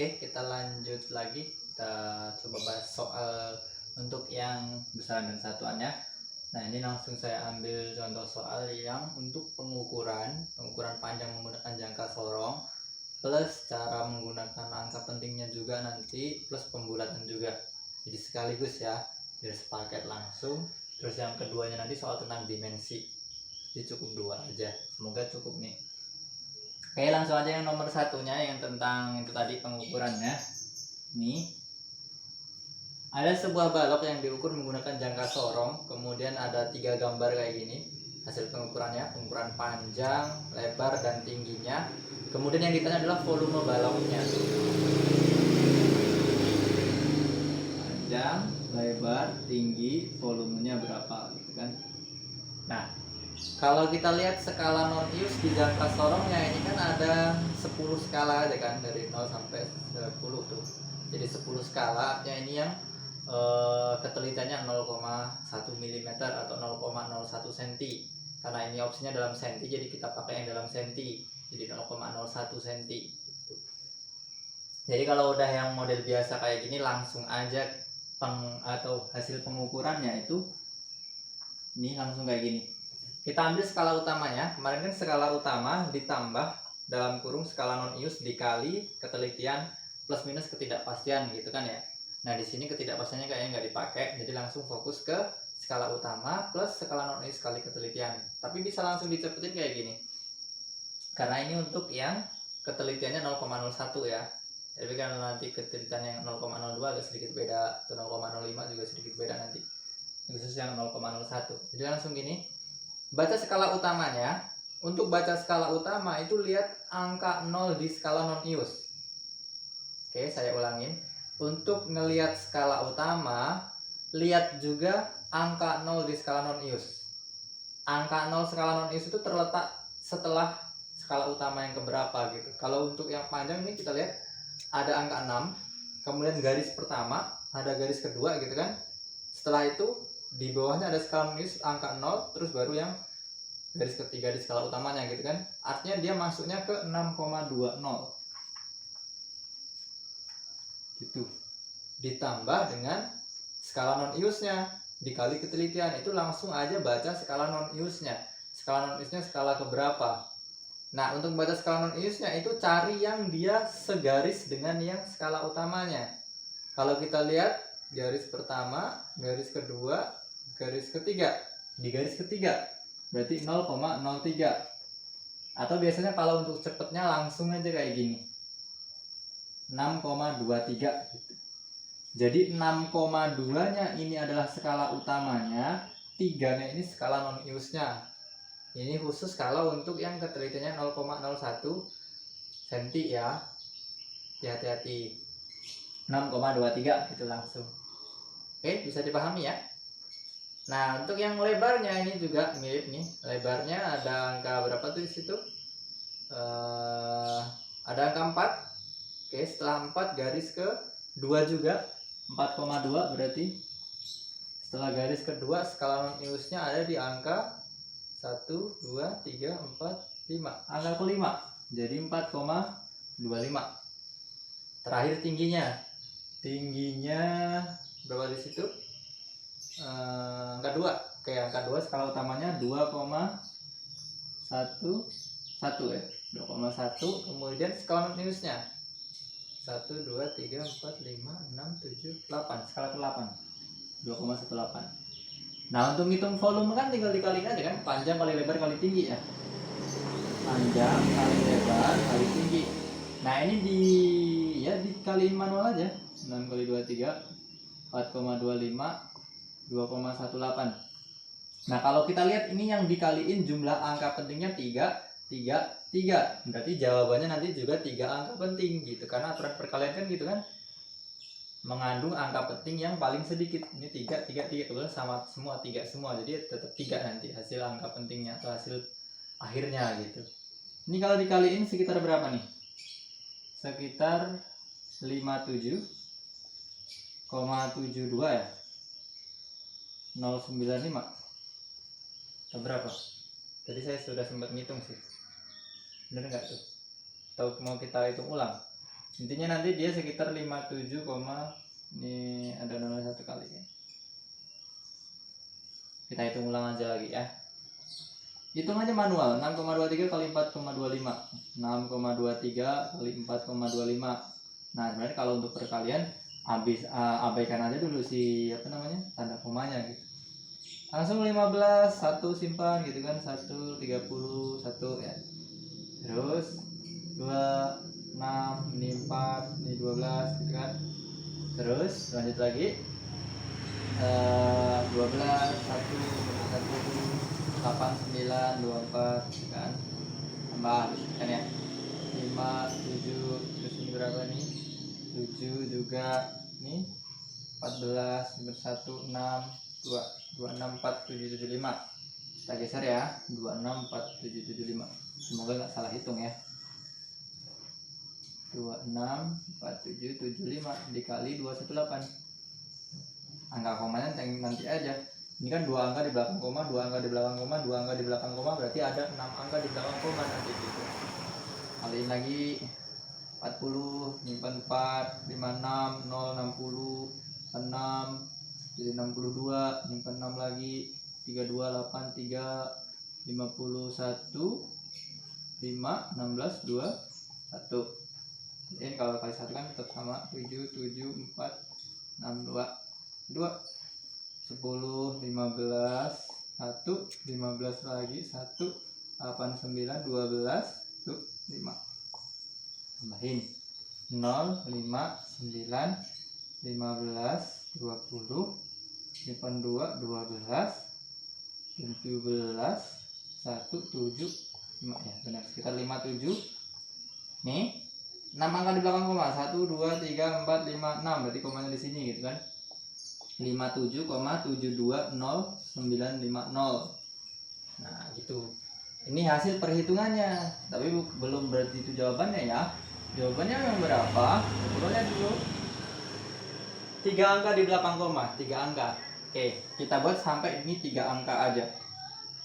Oke, kita lanjut lagi. Kita coba bahas soal untuk yang besaran dan satuannya. Nah, ini langsung saya ambil contoh soal yang untuk pengukuran panjang menggunakan jangka sorong, plus cara menggunakan angka pentingnya juga nanti, plus pembulatan juga. Jadi sekaligus ya, biar sepaket langsung. Terus yang keduanya nanti soal tentang dimensi. Jadi cukup dua aja. Semoga cukup nih. Oke, langsung aja yang nomor satunya yang tentang itu tadi pengukurannya. Ini ada sebuah balok yang diukur menggunakan jangka sorong, kemudian ada 3 gambar kayak gini hasil pengukurannya, pengukuran panjang, lebar, dan tingginya. Kemudian yang ditanya adalah volume baloknya, panjang, lebar, tinggi, volumenya berapa gitu kan. Nah, kalau kita lihat skala non-ius di jangka sorongnya ini kan ada 10 skala aja kan, dari 0 sampai 10 tuh. Jadi 10 skala artinya ini yang ketelitiannya 0,1 mm atau 0,01 cm. Karena ini opsinya dalam senti, jadi kita pakai yang dalam senti. Jadi 0,01 cm. Jadi kalau udah yang model biasa kayak gini langsung aja atau hasil pengukurannya itu ini langsung kayak gini. Kita ambil skala utamanya. Kemarin kan skala utama ditambah dalam kurung skala non-ius dikali ketelitian plus minus ketidakpastian gitu kan ya. Nah, di sini ketidakpastiannya kayaknya nggak dipakai, jadi langsung fokus ke skala utama plus skala non-ius kali ketelitian. Tapi bisa langsung dicepetin kayak gini. Karena ini untuk yang ketelitiannya 0,01 ya. Tapi kalau nanti ketelitiannya 0,02 agak sedikit beda, atau 0,05 juga sedikit beda nanti. Khusus yang 0,01. Jadi langsung gini. Baca skala utamanya. Untuk baca skala utama itu lihat angka 0 di skala non-ius. Oke, saya ulangin. Untuk ngelihat skala utama, lihat juga angka 0 di skala non-ius. Angka 0 skala non-ius itu terletak setelah skala utama yang keberapa gitu. Kalau untuk yang panjang ini kita lihat ada angka 6, kemudian garis pertama, ada garis kedua gitu kan. Setelah itu di bawahnya ada skala non-ius angka 0, terus baru yang garis ketiga di skala utamanya gitu kan. Artinya dia masuknya ke 6,20 gitu, ditambah dengan skala non-iusnya dikali ketelitian, itu langsung aja baca skala non-iusnya. Skala non-iusnya skala keberapa. Nah, untuk baca skala non-iusnya itu cari yang dia segaris dengan yang skala utamanya. Kalau kita lihat garis pertama, garis kedua, garis ketiga. Di garis ketiga berarti 0,03. Atau biasanya kalau untuk cepetnya langsung aja kayak gini, 6,23 gitu. Jadi 6,2 nya ini adalah skala utamanya, 3 nya ini skala non-iusnya. Ini khusus kalau untuk yang ketelitiannya 0,01 cm ya. Hati-hati. 6,23 gitu langsung. Oke, bisa dipahami ya. Nah, untuk yang lebarnya ini juga mirip nih. Lebarnya ada angka berapa tuh di situ? Ada angka 4. Oke, setelah 4 garis ke 2 juga 4,2 berarti. Setelah garis kedua skala non-iusnya ada di angka 1, 2, 3, 4, 5. Angka kelima jadi 4,25. Terakhir tingginya. Tingginya berapa di situ? Angka 2. Oke, angka 2 skala utamanya 2,11 ya. 2,1. Kemudian skala non-iusnya 1, 2, 3, 4, 5, 6, 7, 8. Skala ke-8 2,18. Nah, untuk ngitung volume kan tinggal dikaliin aja kan, panjang kali lebar kali tinggi ya. Panjang kali lebar kali tinggi. Nah, ini dikaliin manual aja. 6 kali 23 4,25 2,18. Nah, kalau kita lihat ini yang dikaliin jumlah angka pentingnya 3. Berarti jawabannya nanti juga 3 angka penting gitu. Karena aturan perkalian kan gitu kan, mengandung angka penting yang paling sedikit. Ini 3 kebetulan sama semua, 3 semua. Jadi tetap 3 nanti hasil angka pentingnya atau hasil akhirnya gitu. Ini kalau dikaliin sekitar berapa nih? Sekitar 57,72 ya. 095 atau berapa? Tadi saya sudah sempat ngitung sih. Bener nggak tuh? Atau mau kita hitung ulang? Intinya nanti dia sekitar 57, ini ada 01 kali ya. Kita hitung ulang aja lagi ya. Hitung aja manual. 6,23 kali 4,25. 6,23 kali 4,25. Nah, sebenarnya kalau untuk perkalian abaikan aja dulu si tanda komanya gitu. Langsung 15, 1 simpan gitu kan. 1, 30, 1 ya. Terus 2, 6, ini 4, ini 12 gitu kan. Terus lanjut lagi. 12, 1, 1, 8, 9, 24 kan, tambah kan ya, 5, 7, terus ini berapa nih, 7 juga nih, 14, 1, 6, 2, 26, 4, 7, 75. Kita geser ya, 26, 4, 7, 75. Semoga nggak salah hitung ya. 26, 4, 7, 75 dikali 218. Angka komanya nanti aja. Ini kan 2 angka di belakang koma, 2 angka di belakang koma, 2 angka di belakang koma, berarti ada 6 angka di belakang koma nanti gitu. Kaliin lagi 40, nyimpan 4, 56, 0, 60, 6, jadi 62, nyimpan 6 lagi, 32, 8, 3, 51, 5, 16, 2, 1. Ini kalau kali 1 kan tetap sama, 7, 7, 4, 6, 2, 10, 15, 1, 15 lagi, 1, 8, 9, 12, tuh 5. Tambahin 0, 5, 9, 15, 20, simpan 2, 12, 17, 1, 7, 5 ya benar, sekitar 57. Nih 6 angka di belakang koma, 1, 2, 3, 4, 5, 6, berarti komanya di sini gitu kan. 57,720,950. Nah gitu, ini hasil perhitungannya, tapi belum berarti itu jawabannya ya. Jawabannya yang berapa? Coba lihat dulu. 3 angka di belakang koma, 3 angka. Oke, kita buat sampai ini 3 angka aja.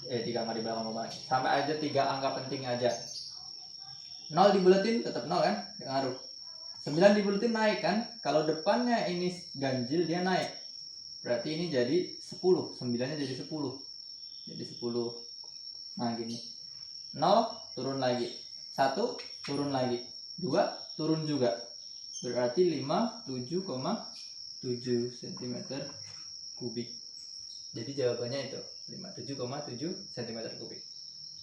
3 angka di belakang koma, sampai aja 3 angka penting aja. 0 dibuletin tetap 0 kan, nggak ngaruh. 9 dibuletin naik kan, kalau depannya ini ganjil dia naik. Berarti ini jadi 10, 9-nya jadi 10. Jadi 10. Nah gini. 0 turun lagi. 1 turun lagi. 2 turun juga. Berarti 57,7 cm kubik. Jadi jawabannya itu 57,7 cm kubik.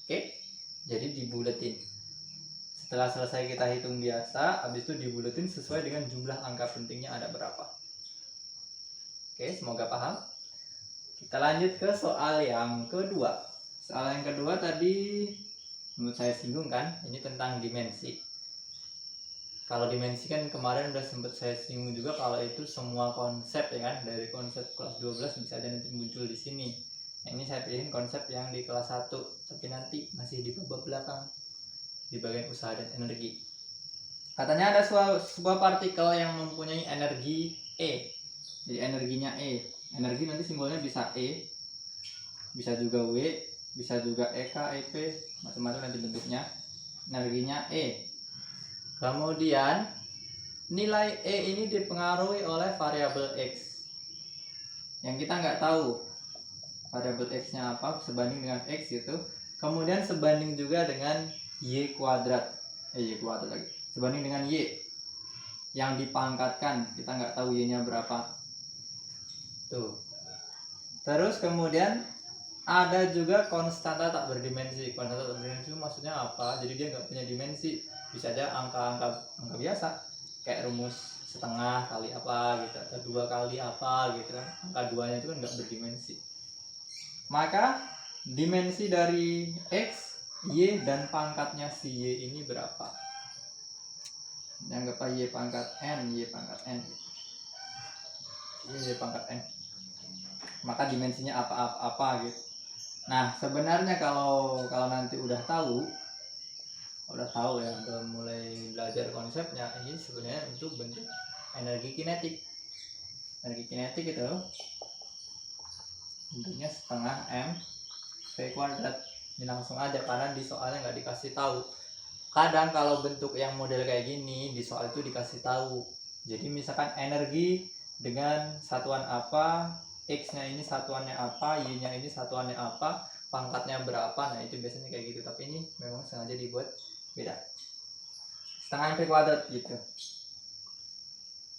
Oke. Jadi dibuletin. Setelah selesai kita hitung biasa, habis itu dibuletin sesuai dengan jumlah angka pentingnya ada berapa. Oke, semoga paham. Kita lanjut ke soal yang kedua. Soal yang kedua tadi menurut saya singgung kan, ini tentang dimensi. Kalau dimensi kan kemarin udah sempat saya singgung juga, kalau itu semua konsep ya kan, dari konsep kelas 12 bisa aja nanti muncul di sini. Nah, ini saya pilihin konsep yang di kelas 1, tapi nanti masih di babak belakang, di bagian usaha dan energi. Katanya ada sebuah partikel yang mempunyai energi E. Jadi energinya E. Energi nanti simbolnya bisa E, bisa juga W, bisa juga EK, EP, macam-macam nanti bentuknya. Energinya E. Kemudian nilai E ini dipengaruhi oleh variabel X. Yang kita nggak tahu variabel X-nya apa, sebanding dengan X gitu. Kemudian sebanding juga dengan Y kuadrat. Y kuadrat lagi. Sebanding dengan Y yang dipangkatkan, kita nggak tahu Y-nya berapa. Tuh. Terus kemudian ada juga konstanta tak berdimensi. Konstanta tak berdimensi maksudnya apa? Jadi dia nggak punya dimensi. Bisa aja angka biasa, kayak rumus setengah kali apa gitu, atau 2 kali apa gitu kan. Angka 2-nya itu kan nggak berdimensi. Maka dimensi dari X, Y, dan pangkatnya si Y ini berapa? Anggap aja Y pangkat N, Y pangkat N. Y pangkat N. Maka dimensinya apa gitu. Nah sebenarnya kalau nanti udah tahu ya, udah mulai belajar konsepnya, ini sebenarnya itu bentuk energi kinetik. Energi kinetik itu bentuknya setengah m v kuadrat. Ini langsung aja karena di soalnya nggak dikasih tahu. kadang kalau bentuk yang model kayak gini di soal itu dikasih tahu. Jadi misalkan energi dengan satuan apa, X-nya ini satuannya apa, Y-nya ini satuannya apa, pangkatnya berapa. Nah itu biasanya kayak gitu, tapi ini memang sengaja dibuat beda. Setengah MP kuadrat gitu.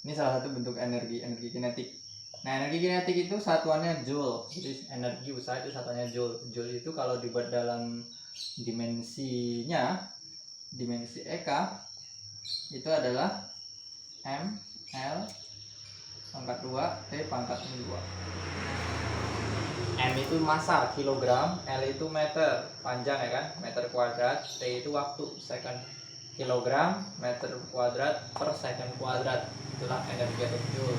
Ini salah satu bentuk energi kinetik. Nah, energi kinetik itu satuannya joule. Jadi energi usaha itu satuannya joule. Joule itu kalau dibuat dalam dimensinya, dimensi EK itu adalah M L pangkat 2 T pangkat 2. M itu massa kilogram, L itu meter panjang ya kan, meter kuadrat, T itu waktu second, kilogram meter kuadrat per second kuadrat, itulah energi atau joule.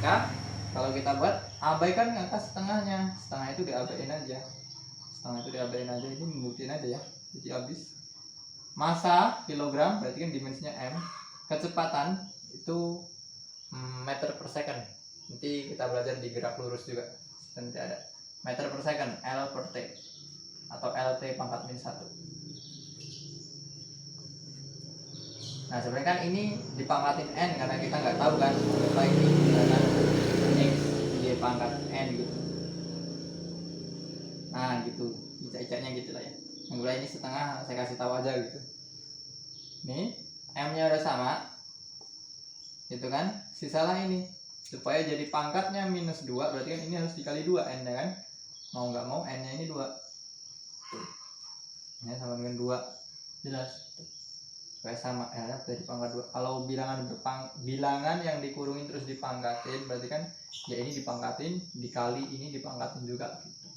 Nah kalau kita buat abaikan angka setengahnya, setengah itu diabaikan aja, setengah itu diabaikan aja, ini membuktiin aja ya. Jadi habis massa kilogram berarti kan dimensinya M, kecepatan itu meter per second, nanti kita belajar di gerak lurus juga nanti ada meter per second, L per T atau LT pangkat min 1. Nah sebenarnya kan ini dipangkatin N karena kita nggak tahu kan berapa ini misalkan X Y pangkat N gitu. Nah gitu icak-icaknya gitu lah ya. Yang mulai ini setengah saya kasih tahu aja gitu. Nih M nya udah sama gitu kan, sisalah ini supaya jadi pangkatnya minus 2 berarti kan ini harus dikali 2 N nya kan, mau nggak mau N nya ini 2 ya, sama dengan 2 jelas supaya sama L nya dari pangkat 2. Kalau bilangan yang dikurungin terus dipangkatin berarti kan ya ini dipangkatin dikali ini dipangkatin juga gitu.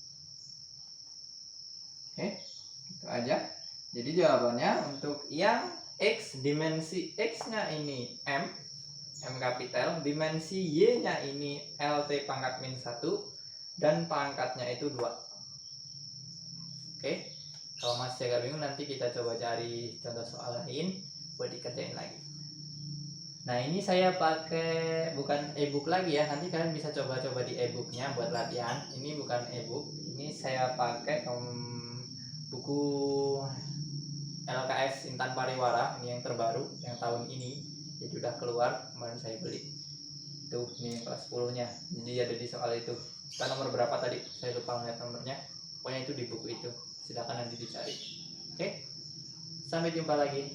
Oke gitu aja. Jadi jawabannya untuk yang X, dimensi X nya ini M kapital, dimensi Y nya ini LT pangkat min 1 dan pangkatnya itu 2. Oke, kalau masih agak bingung nanti kita coba cari contoh soal lain buat dikerjain lagi. Nah ini saya pakai bukan ebook lagi ya, nanti kalian bisa coba-coba di ebooknya buat latihan. Ini bukan ebook, ini saya pakai buku LKS Intan Pariwara, ini yang terbaru yang tahun ini, jadi udah keluar kemarin saya beli tuh, ini kelas 10 nya, jadi ada di soal itu. Kita nomor berapa tadi saya lupa ngeliat nomornya, pokoknya itu di buku itu, silakan nanti dicari. Oke, sampai jumpa lagi.